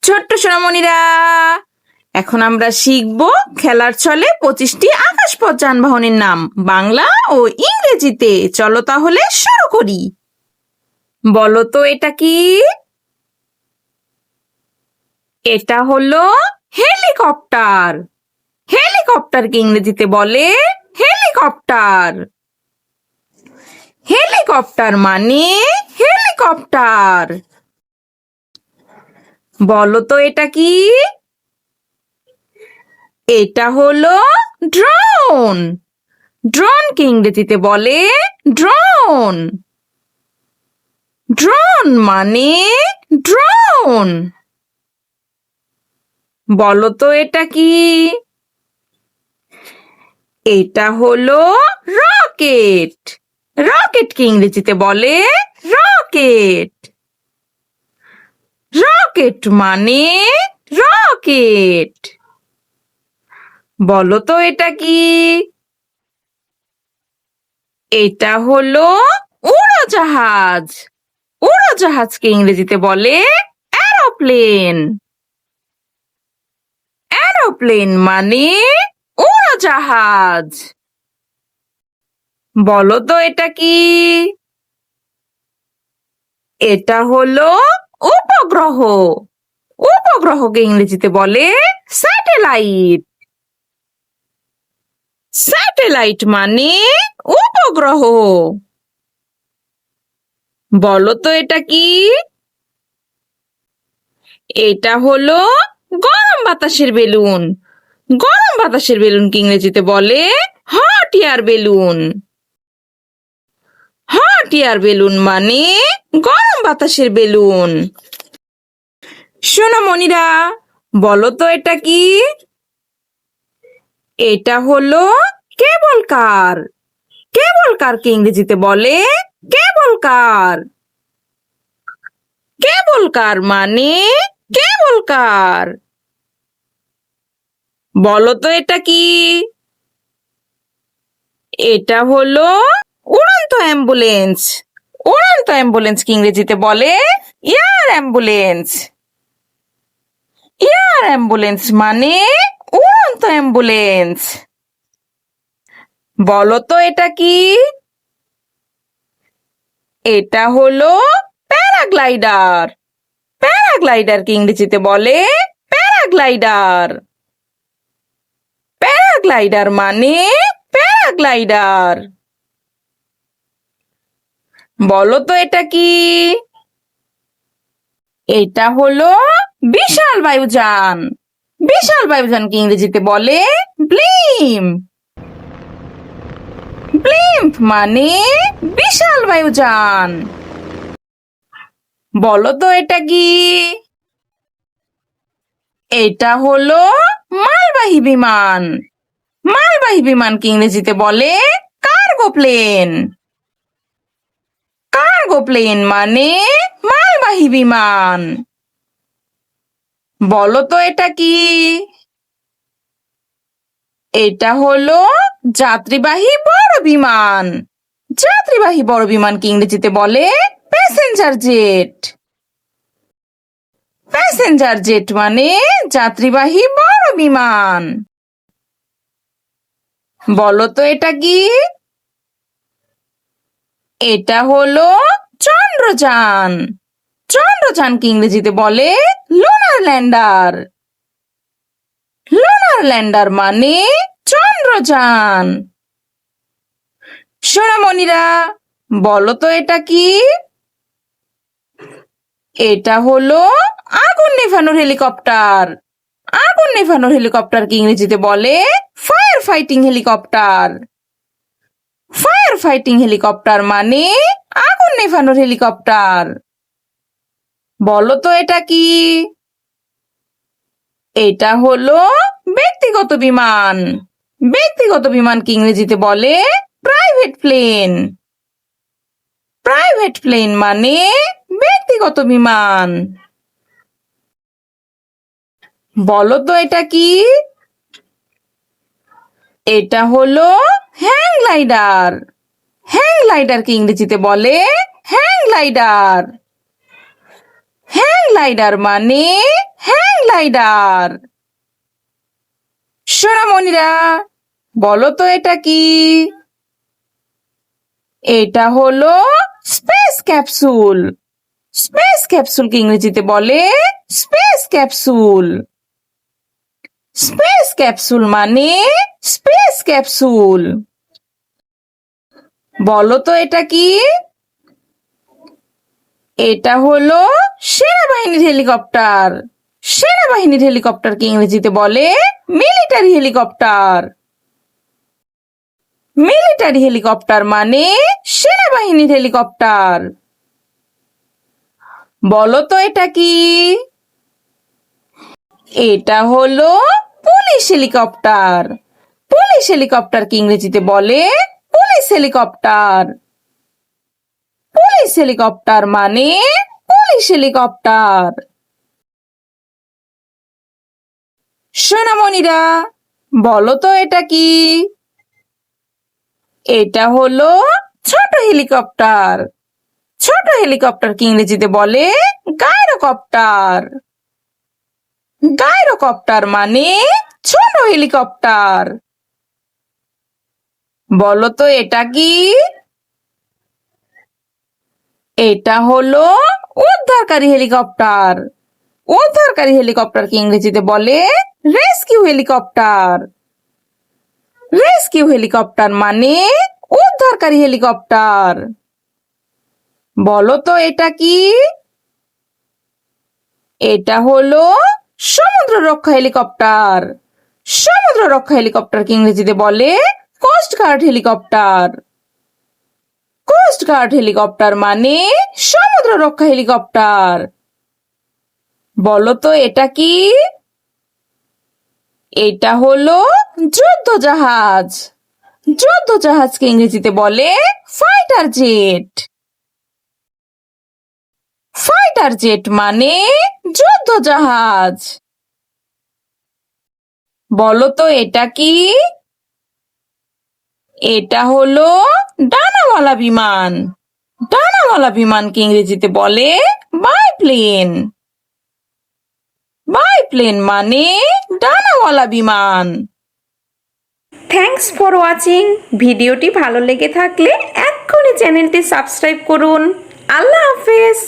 ছোট্ট সোনামণিরা, এখন আমরা শিখব খেলার ছলে 25টি আকাশপথ যানবাহনের নাম বাংলা ও ইংরেজিতে। চলো তাহলে শুরু করি। বলো তো এটা কি? এটা হলো হেলিকপ্টার। হেলিকপ্টারকে ইংরেজিতে বলে হেলিকপ্টার। হেলিকপ্টার মানে হেলিকপ্টার। বলো তো এটা কি? এটা হলো ড্রোন। ড্রোনকে ইংরেজিতে বলে ড্রোন। ড্রোন মানে ড্রোন। বলো তো এটা কি? এটা হলো রকেট। রকেটকে ইংরেজিতে বলে রকেট। রকেট মানে রকেট। বলো তো এটা কি? এটা হলো উড়োজাহাজ। উড়োজাহাজকে ইংরেজিতে বলে এরোপ্লেন। এরোপ্লেন মানে উড়োজাহাজ। বলো তো এটা কি? এটা হলো উপগ্রহ। উপগ্রহকে ইংরেজিতে বলে স্যাটেলাইট। স্যাটেলাইট মানে উপগ্রহ। বলো তো এটা কি? এটা হলো গরম বাতাসের বেলুন। গরম বাতাসের বেলুনকে ইংরেজিতে বলে hot air balloon. Hot air balloon মানে গরম বাতাসের বেলুন। সোনামণিরা, বলো তো এটা কি? এটা হলো কেবল কার। কেবল কারকে ইংরেজিতে বলে কেবল কার। কেবল কার মানে কেবল কার। বলো তো এটা কি? এটা হলো উড়ন্ত অ্যাম্বুলেন্স। উড়ন্ত অ্যাম্বুলেন্সকে ইংরেজিতে বলে এয়ার অ্যাম্বুলেন্স। এয়ার অ্যাম্বুলেন্স মানে উড়ন্ত অ্যাম্বুলেন্স। বলো তো এটা কি? এটা হলো প্যারাগ্লাইডার। প্যারাগ্লাইডারকে ইংরেজিতে বলে প্যারাগ্লাইডার। প্যারাগ্লাইডার মানে প্যারাগ্লাইডার। বলো তো এটা কি? এটা হলো বিশাল বায়ুযান। বিশাল বায়ুযানকে ইংরেজিতে বলে ব্লিম। ব্লিম্প মানে বিশাল বায়ুযান। বলো তো এটা কি? এটা হলো মালবাহী বিমান। মালবাহী বিমানকে ইংরেজিতে বলে কার্গো প্লেন। কার্গো প্লেন মানে মালবাহী বিমান। বলো তো এটা কি? এটা হলো যাত্রীবাহী বড় বিমান। যাত্রীবাহী বড় বিমানকে ইংরেজিতে বলে প্যাসেঞ্জার জেট। প্যাসেঞ্জার জেট মানে যাত্রীবাহী বড় বিমান। বলো তো এটা কি? এটা হলো চন্দ্রযান। চন্দ্রযানকে ইংরেজিতে বলে লুনার ল্যান্ডার। লুনার ল্যান্ডার মানে চন্দ্রযান। সোনামণিরা, বলো তো এটা কি? এটা হলো আগুন নেভানোর হেলিকপ্টার। আগুন নেভানোর হেলিকপ্টারকে ইংরেজিতে বলে fire fighting helicopter. Fire fighting helicopter মানে আগুন নেভানোর হেলিকপ্টার। বলো তো এটা কি? এটা হলো ব্যক্তিগত বিমান। ব্যক্তিগত বিমানকে ইংরেজিতে বলে প্রাইভেট প্লেন। প্রাইভেট প্লেন মানে ব্যক্তিগত বিমান। বলো তো এটা কি? এটা হলো হ্যাং গ্লাইডার। হ্যাং গ্লাইডারকে ইংরেজিতে বলে হ্যাং গ্লাইডার। হ্যাং গ্লাইডার মানে হ্যাং গ্লাইডার। সোনামণিরা, বলো তো এটা কি? এটা হলো স্পেস ক্যাপসুল। স্পেস ক্যাপসুলকে ইংরেজিতে বলে স্পেস ক্যাপসুল। স্পেস ক্যাপসুল মানে স্পেস ক্যাপসুল। বলো তো এটা কি? এটা হলো সেনাবাহিনীর হেলিকপ্টার। সেনাবাহিনীর হেলিকপ্টারকে ইংরেজিতে বলে মিলিটারি হেলিকপ্টার। মিলিটারি হেলিকপ্টার মানে সেনাবাহিনীর হেলিকপ্টার। বলো তো এটা কি? এটা হলো পুলিশ হেলিকপ্টার। পুলিশ হেলিকপ্টারকে ইংরেজিতে বলে পুলিশ হেলিকপ্টার। পুলিশ হেলিকপ্টার মানে পুলিশ হেলিকপ্টার। সোনামণিরা, বলো তো এটা কি? এটা হলো ছোট হেলিকপ্টার। ছোট হেলিকপ্টারকে ইংরেজিতে বলে গাইরোকপ্টার। গাইরোকপ্টার মানে ছোট হেলিকপ্টার। বলো তো এটা কি? এটা হলো উদ্ধারকারী হেলিকপ্টার। উদ্ধারকারী হেলিকপ্টারকে ইংরেজিতে বলে রেস্কিউ হেলিকপ্টার। রেস্কিউ হেলিকপ্টার মানে উদ্ধারকারী হেলিকপ্টার। বলো তো এটা কি? এটা হলো সমুদ্র রক্ষা হেলিকপ্টার। সমুদ্র রক্ষা হেলিকপ্টারকে ইংরেজিতে বলে coast guard helicopter. Coast guard helicopter মানে সমুদ্র রক্ষা হেলিকপ্টার। বলো তো এটা কি? এটা হলো যুদ্ধ জাহাজ। যুদ্ধ জাহাজকে ইংরেজিতে বলে ফাইটার জেট। ফাইটার জেট মানে যুদ্ধ জাহাজ। বলো তো এটা কি? এটা হলো ডানাওয়ালা বিমান। ডানাওয়ালা বিমানকে ইংরেজিতে বলে বাইপ্লেন। বাইপ্লেন মানে ডানাওয়ালা বিমান। Thanks for watching. ভিডিওটি ভালো লেগে থাকলে এক্ষুনি চ্যানেলটি সাবস্ক্রাইব করুন। আল্লাহ হাফেজ।